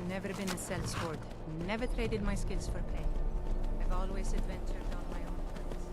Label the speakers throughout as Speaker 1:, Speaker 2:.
Speaker 1: Never been a sellsword. Never traded my skills for pay. I've always adventured on my own terms.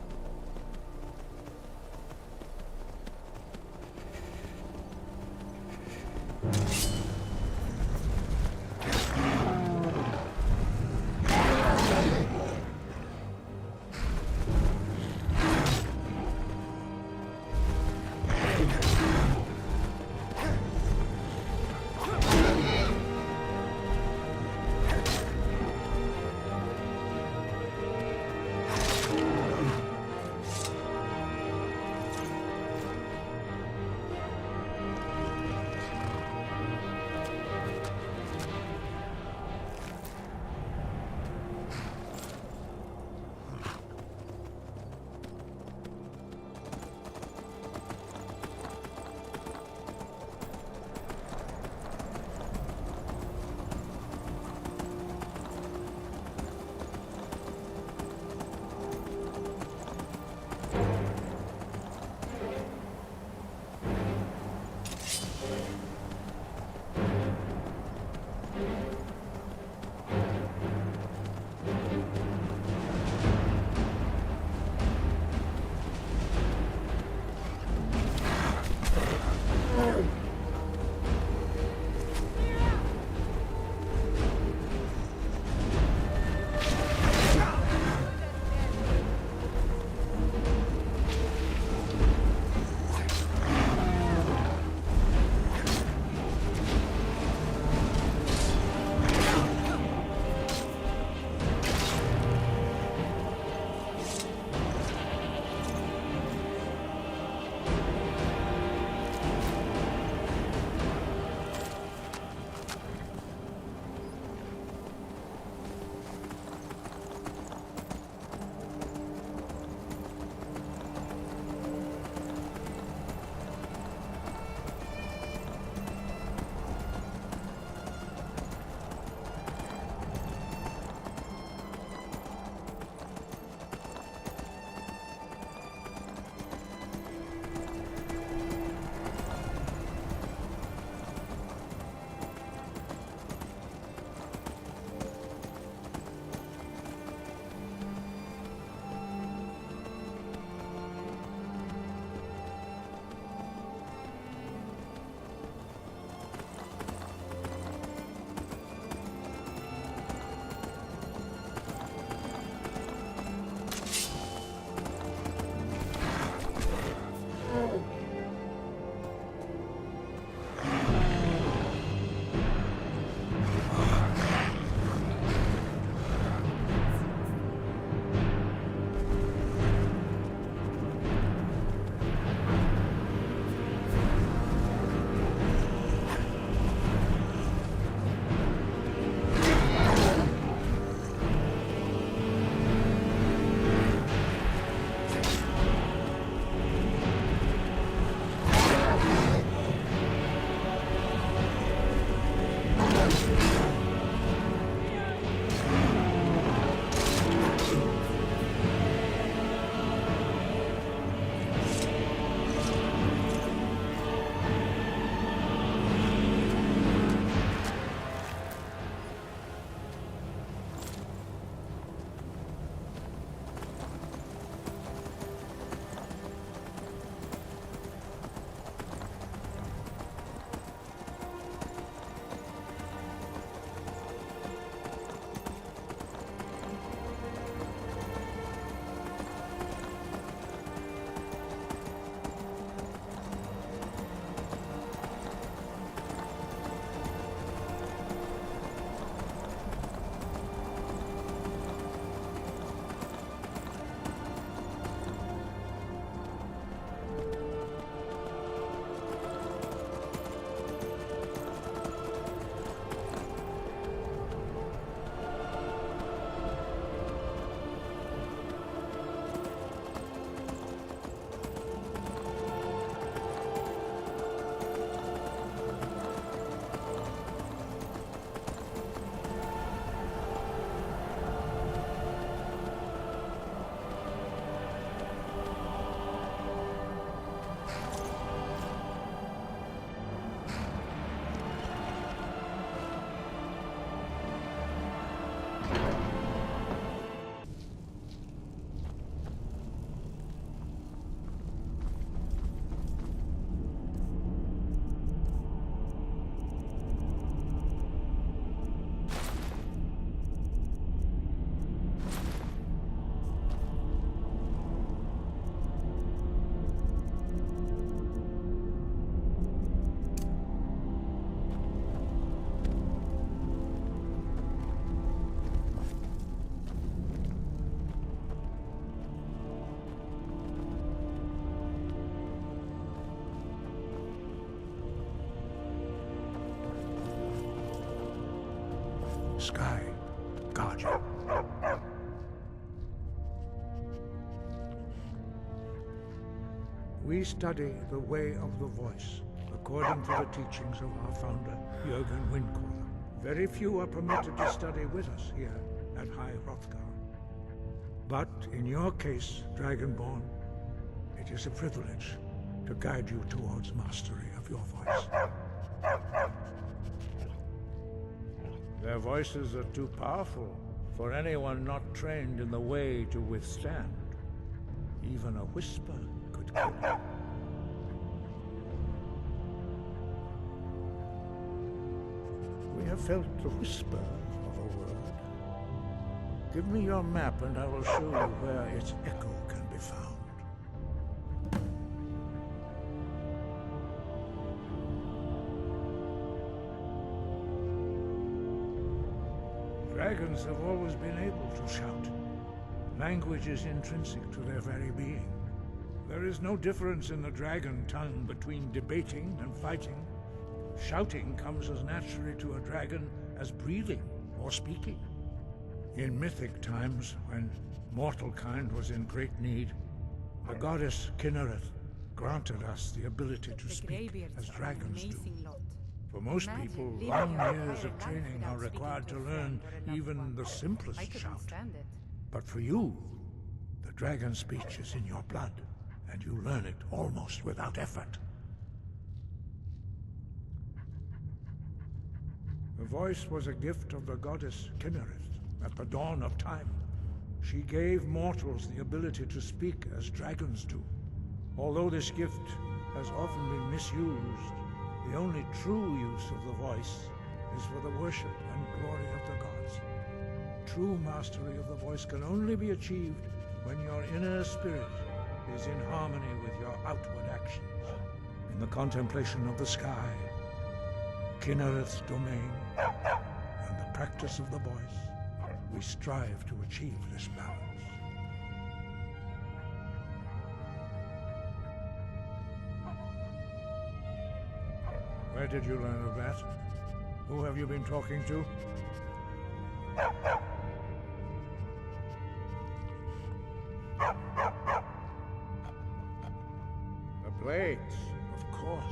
Speaker 2: Sky, guard you. We study the way of the voice, according to the teachings of our founder, Jürgen Windcaller. Very few are permitted to study with us here at High Hrothgar. But in your case, Dragonborn, it is a privilege to guide you towards mastery of your voice. Their voices are too powerful for anyone not trained in the way to withstand. Even a whisper could kill you. We have felt the whisper of a word. Give me your map and I will show you where its echo can be found. Dragons have always been able to shout. Language is intrinsic to their very being. There is no difference in the dragon tongue between debating and fighting. Shouting comes as naturally to a dragon as breathing or speaking. In mythic times, when mortal kind was in great need, the goddess Kinnereth granted us the ability to speak as dragons do. For most people, long years of training are required to learn even the simplest shout. But for you, the dragon speech is in your blood, and you learn it almost without effort. The voice was a gift of the goddess Kinnereth at the dawn of time. She gave mortals the ability to speak as dragons do. Although this gift has often been misused, the only true use of the voice is for the worship and glory of the gods. True mastery of the voice can only be achieved when your inner spirit is in harmony with your outward actions. In the contemplation of the sky, Kinnereth's domain, and the practice of the voice, we strive to achieve this balance. Where did you learn of that? Who have you been talking to? The Blades, of course.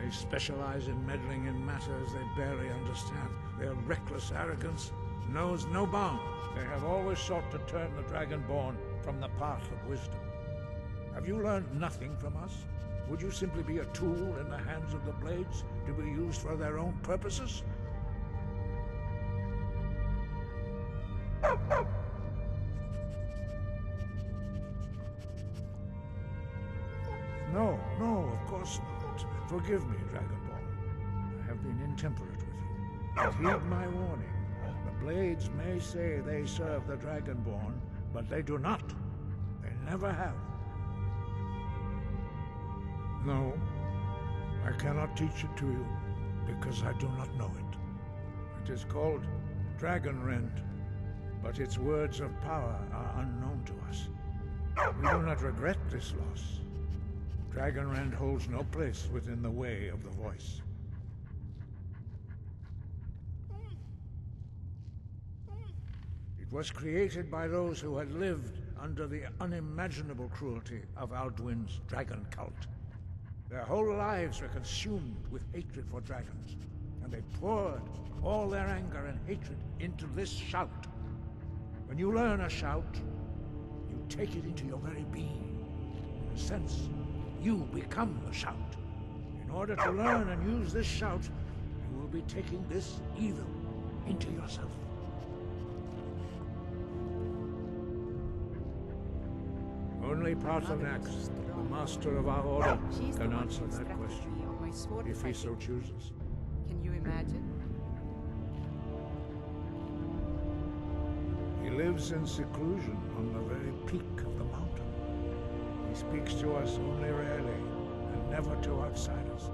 Speaker 2: They specialize in meddling in matters they barely understand. Their reckless arrogance knows no bounds. They have always sought to turn the Dragonborn from the path of wisdom. Have you learned nothing from us? Would you simply be a tool in the hands of the Blades to be used for their own purposes? No, of course not. Forgive me, Dragonborn. I have been intemperate with you. But heed my warning. The Blades may say they serve the Dragonborn, but they do not. They never have. No, I cannot teach it to you, because I do not know it. It is called Dragonrend, but its words of power are unknown to us. We do not regret this loss. Dragonrend holds no place within the way of the voice. It was created by those who had lived under the unimaginable cruelty of Alduin's dragon cult. Their whole lives were consumed with hatred for dragons, and they poured all their anger and hatred into this shout. When you learn a shout, you take it into your very being. In a sense, you become the shout. In order to learn and use this shout, you will be taking this evil into yourself. Only Paarthurnax, the master of our order, can answer that question, if he so chooses.
Speaker 1: Can you imagine?
Speaker 2: He lives in seclusion on the very peak of the mountain. He speaks to us only rarely, and never to outsiders.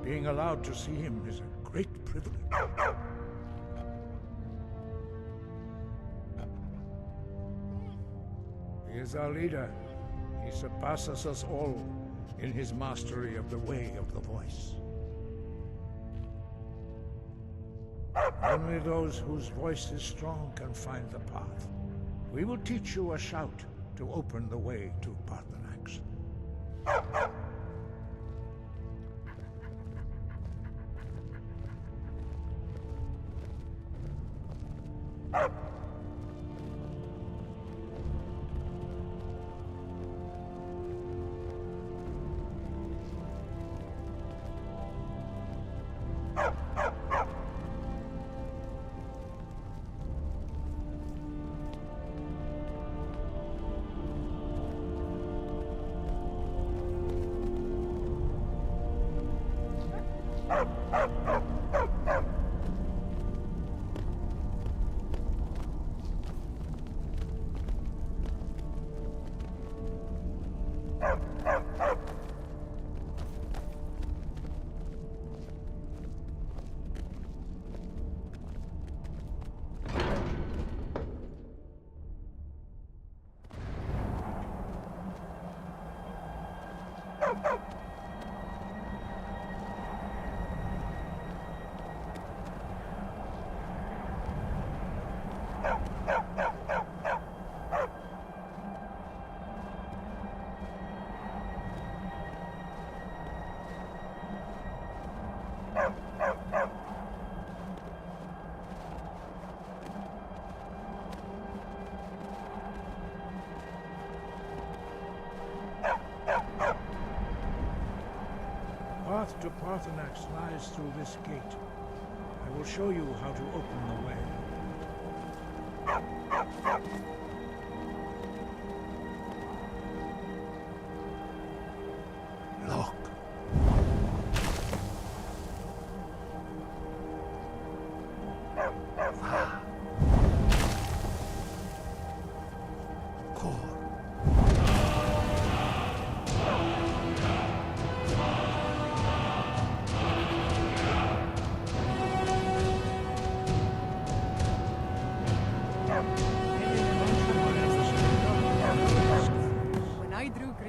Speaker 2: Being allowed to see him is a great privilege. He is our leader. He surpasses us all in his mastery of the way of the voice. Only those whose voice is strong can find the path. We will teach you a shout to open the way to Paarthurnax. The path to Paarthurnax lies through this gate. I will show you how to open the way. Look.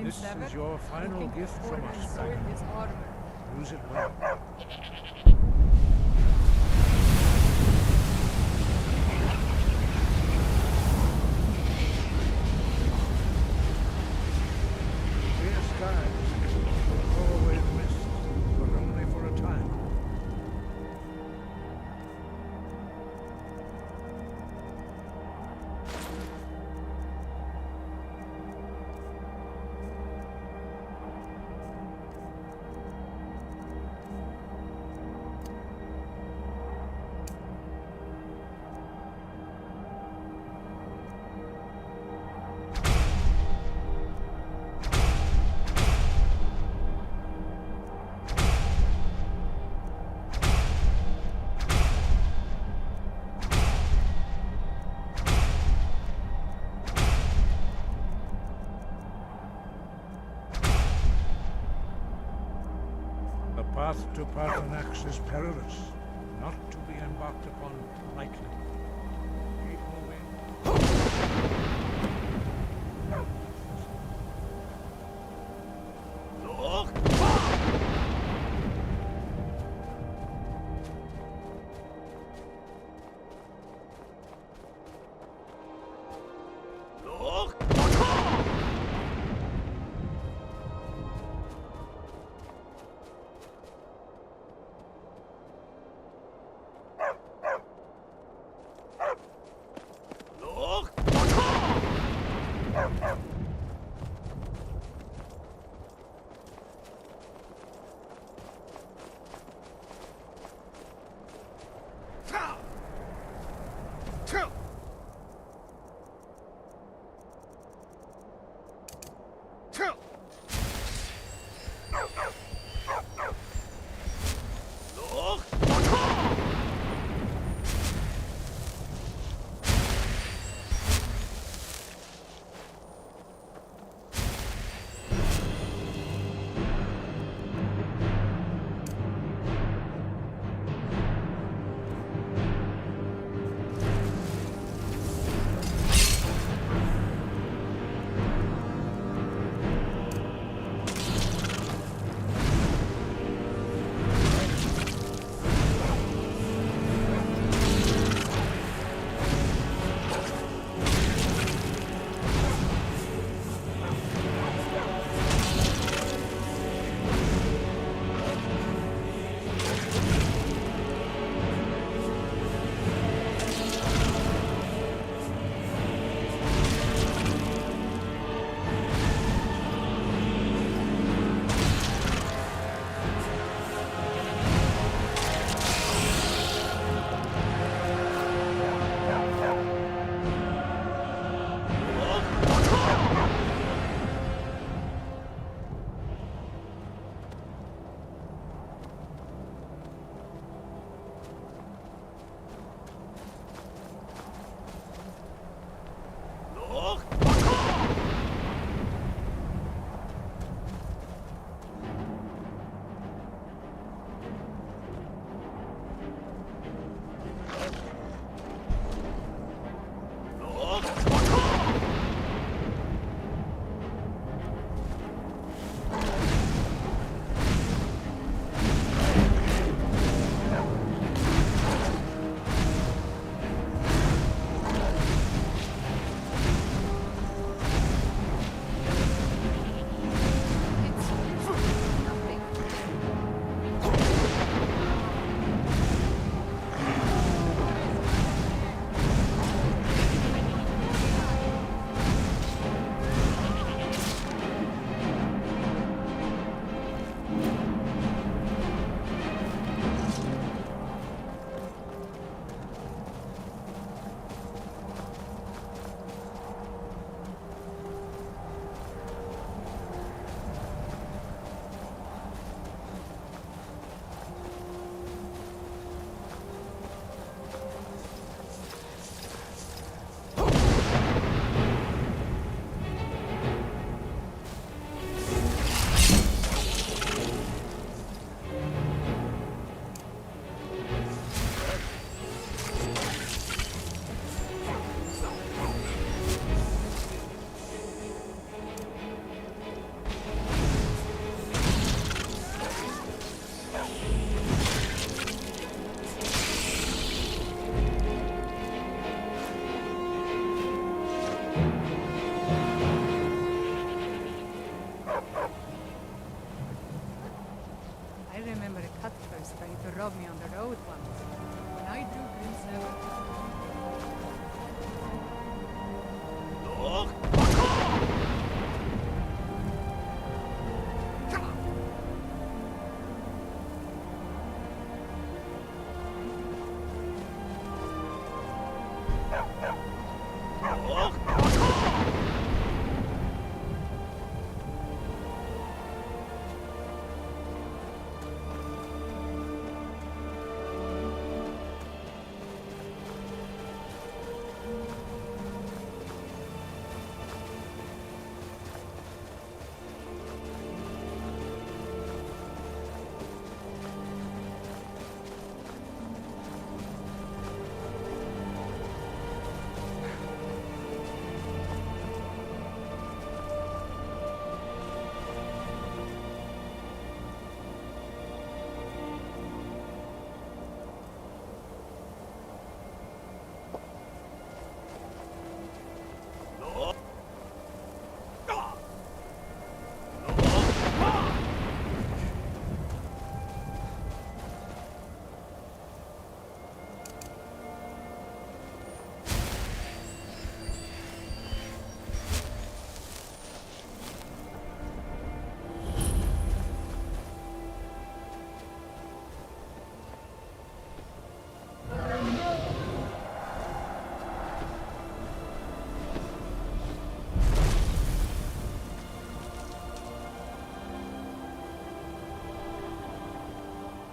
Speaker 2: This is your final gift from us, dragon. Use it well. Clear skies will throw away the mist, but only for a time. The path to Paarthurnax is perilous, not to be embarked upon lightly. Keep moving.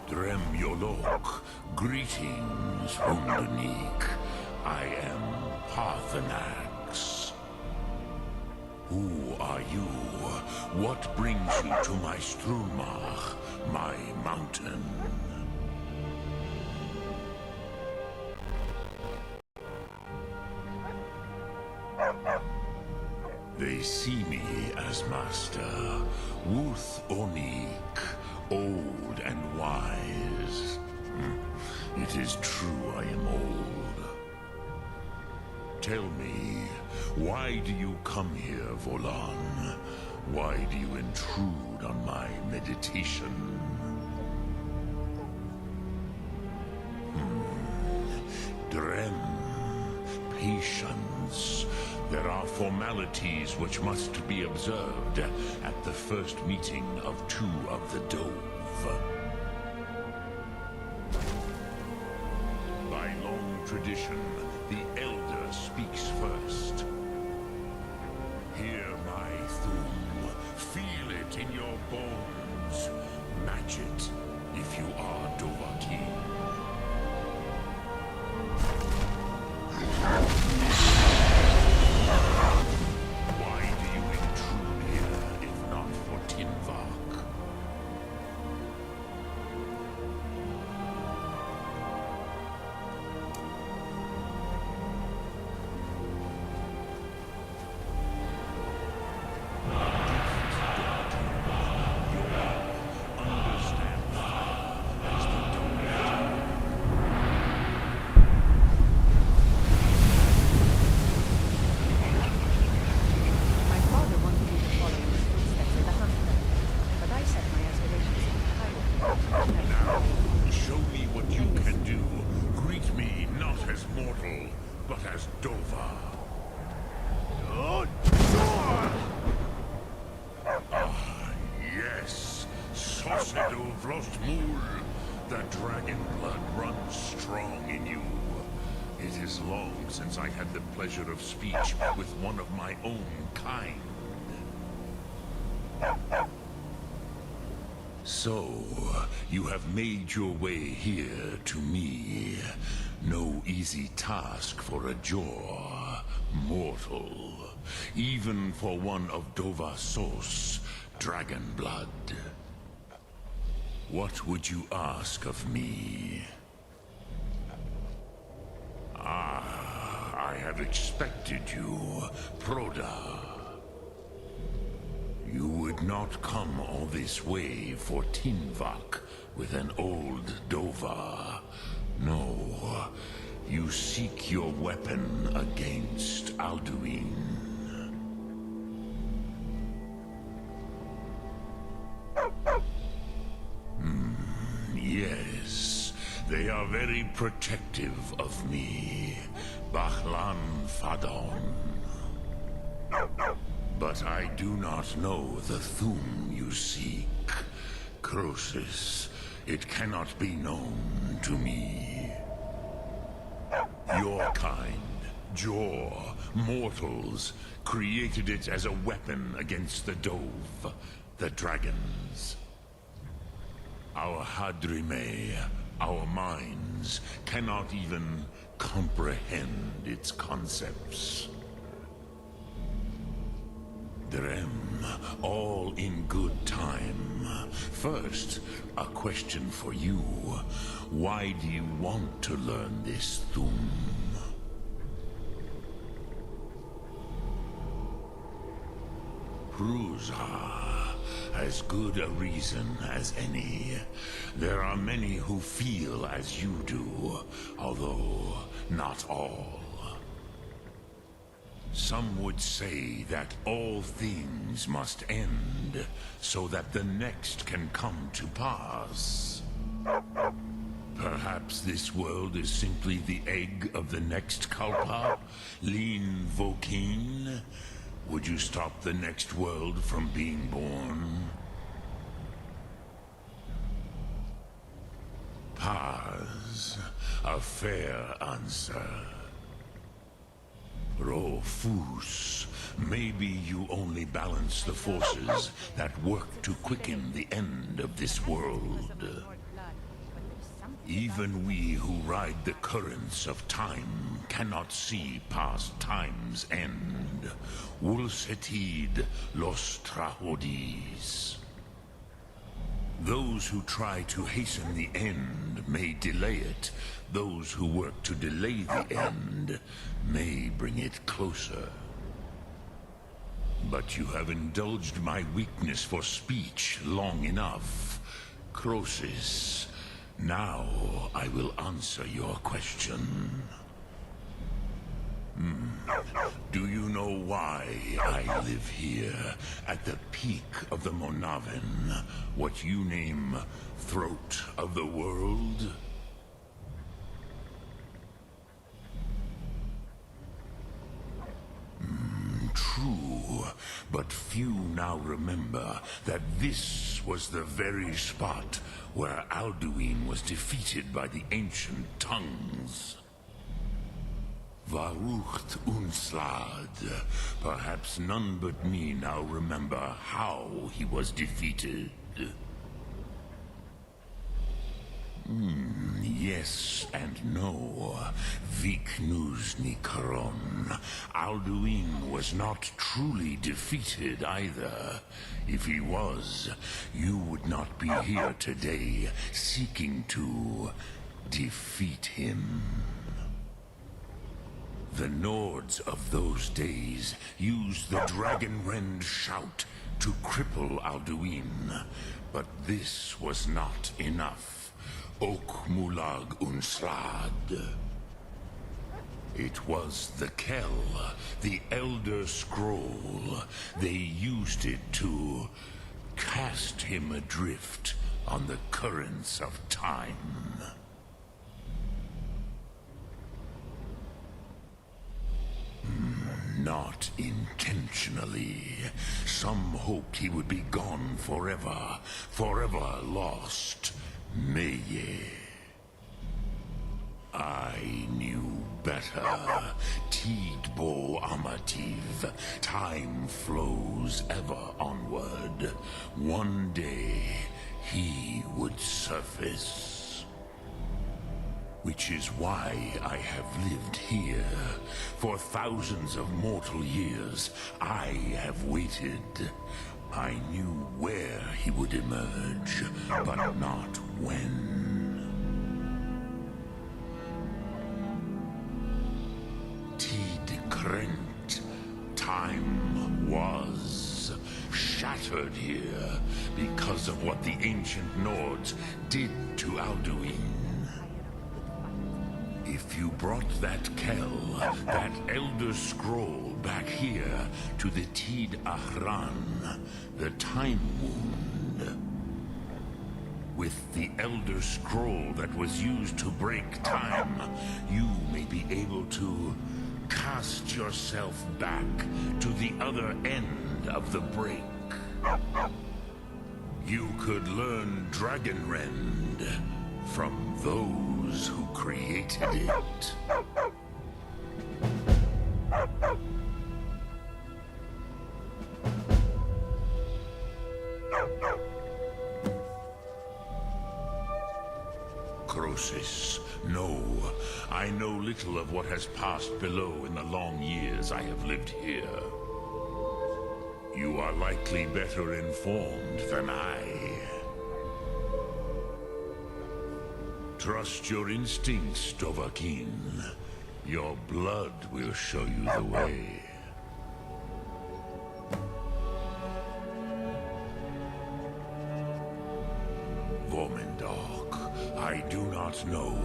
Speaker 3: Dremyolok, greetings, Underneek. I am Paarthurnax. Who are you? What brings you to my Strumach, my mountain? They see me as master, Wuth Onik, old and wise. It is true I am old. Tell me, why do you come here, Volan? Why do you intrude on my meditation? Drem, patience. There are formalities which must be observed at the first meeting of two of the Dove. By long tradition, the Elder speaks first. Hear my thum, feel it in your bones. Match it if you are Dovahkiin. Why do you intrude here, if not for Tinvak? The dragon blood runs strong in you. It is long since I had the pleasure of speech with one of my own kind. So, you have made your way here to me. No easy task for a Jor, mortal. Even for one of Dovahsos, dragon blood. What would you ask of me? I have expected you, Proda. You would not come all this way for Tinvak with an old Dova. No, you seek your weapon against Alduin. Yes, they are very protective of me, Bachlan Fadon. But I do not know the Thum you seek. Croesus, it cannot be known to me. Your kind, Jor, mortals, created it as a weapon against the Dove, the dragons. Our Hadrime, our minds, cannot even comprehend its concepts. Drem, all in good time. First, a question for you. Why do you want to learn this Thum? Prusa, as good a reason as any. There are many who feel as you do, although not all. Some would say that all things must end, so that the next can come to pass. Perhaps this world is simply the egg of the next Kalpa, Lean Vokin. Would you stop the next world from being born? Paz, a fair answer. Rofus, maybe you only balance the forces that work to quicken the end of this world. Even we who ride the currents of time cannot see past time's end. Wulsetid los trahodis. Those who try to hasten the end may delay it. Those who work to delay the end may bring it closer. But you have indulged my weakness for speech long enough. Croesus, now I will answer your question. Do you know why I live here, at the peak of the Monaven, what you name Throat of the World? True, but few now remember that this was the very spot where Alduin was defeated by the ancient tongues. Varucht Unslad. Perhaps none but me now remember how he was defeated. Yes and no. Viknuzny Karon. Alduin was not truly defeated either. If he was, you would not be here today seeking to defeat him. The Nords of those days used the Dragonrend shout to cripple Alduin, but this was not enough. Ok Mulag Unslad. It was the Kell, the Elder Scroll. They used it to cast him adrift on the currents of time. Not intentionally. Some hoped he would be gone forever, forever lost. Meye. I knew better. Tidbo Amativ. Time flows ever onward. One day, he would surface. Which is why I have lived here. For thousands of mortal years, I have waited. I knew where he would emerge, but not when. Tid Krent. Time was shattered here because of what the ancient Nords did to Alduin. If you brought that Kell, that Elder Scroll back here to the Tid Ahran, the Time Wound, with the Elder Scroll that was used to break time, you may be able to cast yourself back to the other end of the break. You could learn Dragonrend from those who created it. Crosis, no. I know little of what has passed below in the long years I have lived here. You are likely better informed than I. Trust your instincts, Dovahkiin. Your blood will show you the way. I do not know.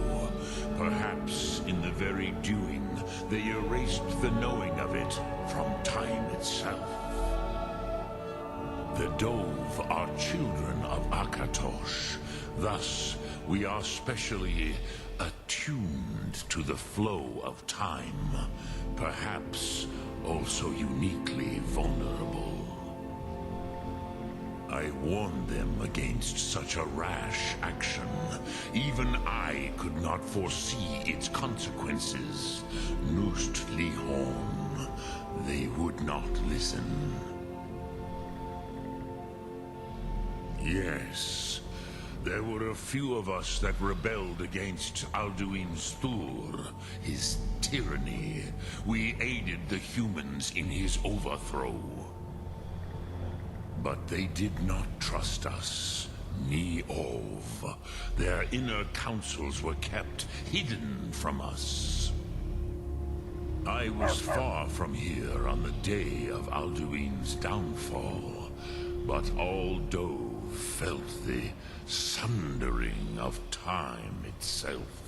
Speaker 3: Perhaps in the very doing, they erased the knowing of it from time itself. The Dove are children of Akatosh. Thus, we are specially attuned to the flow of time. Perhaps also uniquely vulnerable. I warned them against such a rash action. Even I could not foresee its consequences. Nust Lihorn. They would not listen. Yes, there were a few of us that rebelled against Alduin's Thur, his tyranny. We aided the humans in his overthrow. But they did not trust us, ni Ov. Their inner counsels were kept hidden from us. I was far from here on the day of Alduin's downfall, but all Dove felt the sundering of time itself.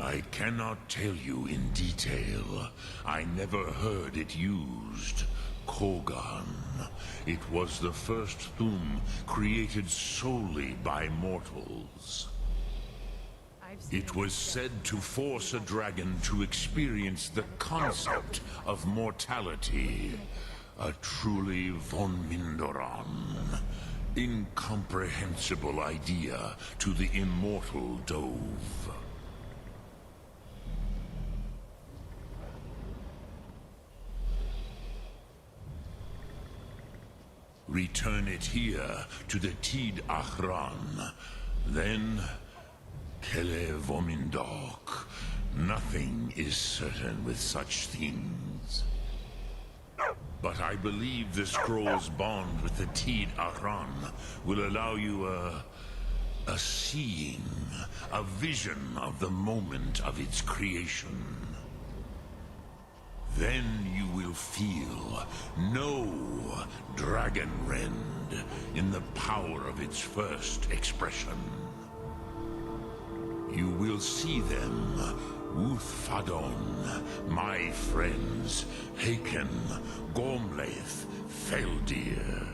Speaker 3: I cannot tell you in detail. I never heard it used. Kogan. It was the first Thum created solely by mortals. It was said to force a dragon to experience the concept of mortality. A truly von Mindoran. Incomprehensible idea to the immortal Dove. Return it here to the Tid Achran. Then, Kele Vomindok. Nothing is certain with such things. But I believe the scroll's bond with the Tid Achran will allow you a seeing, a vision of the moment of its creation. Then you will feel, know Dragonrend in the power of its first expression. You will see them, Uthfadon, my friends, Haken, Gormlaith, Feldir.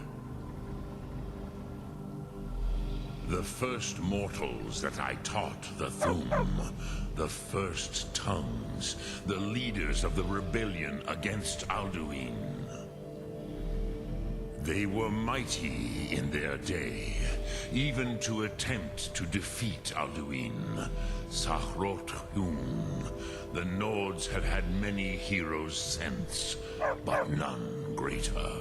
Speaker 3: The first mortals that I taught the Thum, the first tongues, the leaders of the rebellion against Alduin. They were mighty in their day, even to attempt to defeat Alduin. Sahrot Hun. The Nords have had many heroes since, but none greater.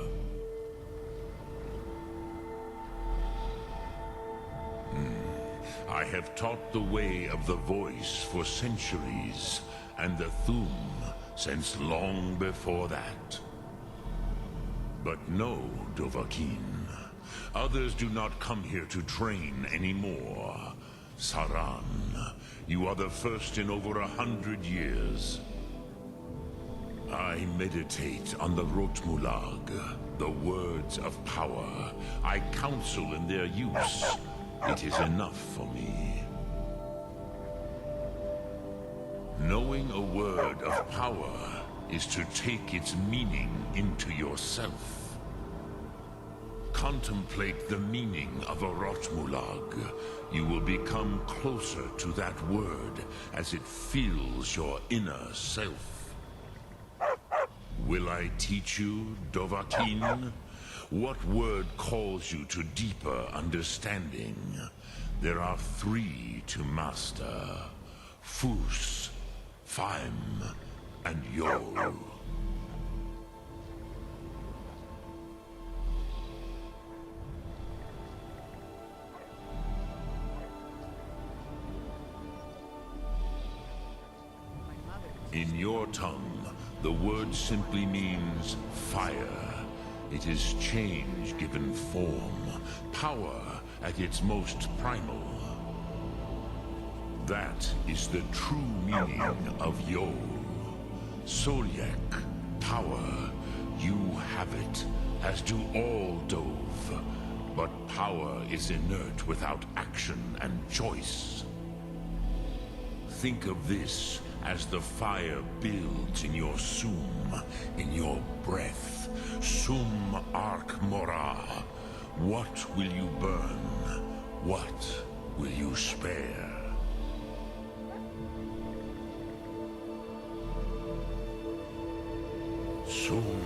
Speaker 3: I have taught the way of the voice for centuries, and the Thum since long before that. But no, Dovahkiin. Others do not come here to train anymore. Saran, you are the first in over 100 years. I meditate on the Rotmulag, the words of power. I counsel in their use. It is enough for me. Knowing a word of power is to take its meaning into yourself. Contemplate the meaning of a Rotmulag. You will become closer to that word as it fills your inner self. Will I teach you, Dovahkiin? What word calls you to deeper understanding? There are 3 to master: Fus, Faim, and Yol. In your tongue, the word simply means fire. It is change given form, power at its most primal. That is the true meaning of Yol. Solyek, power. You have it, as do all Dove. But power is inert without action and choice. Think of this as the fire builds in your sum, in your breath. Sum Ark Mora. What will you burn? What will you spare? Sum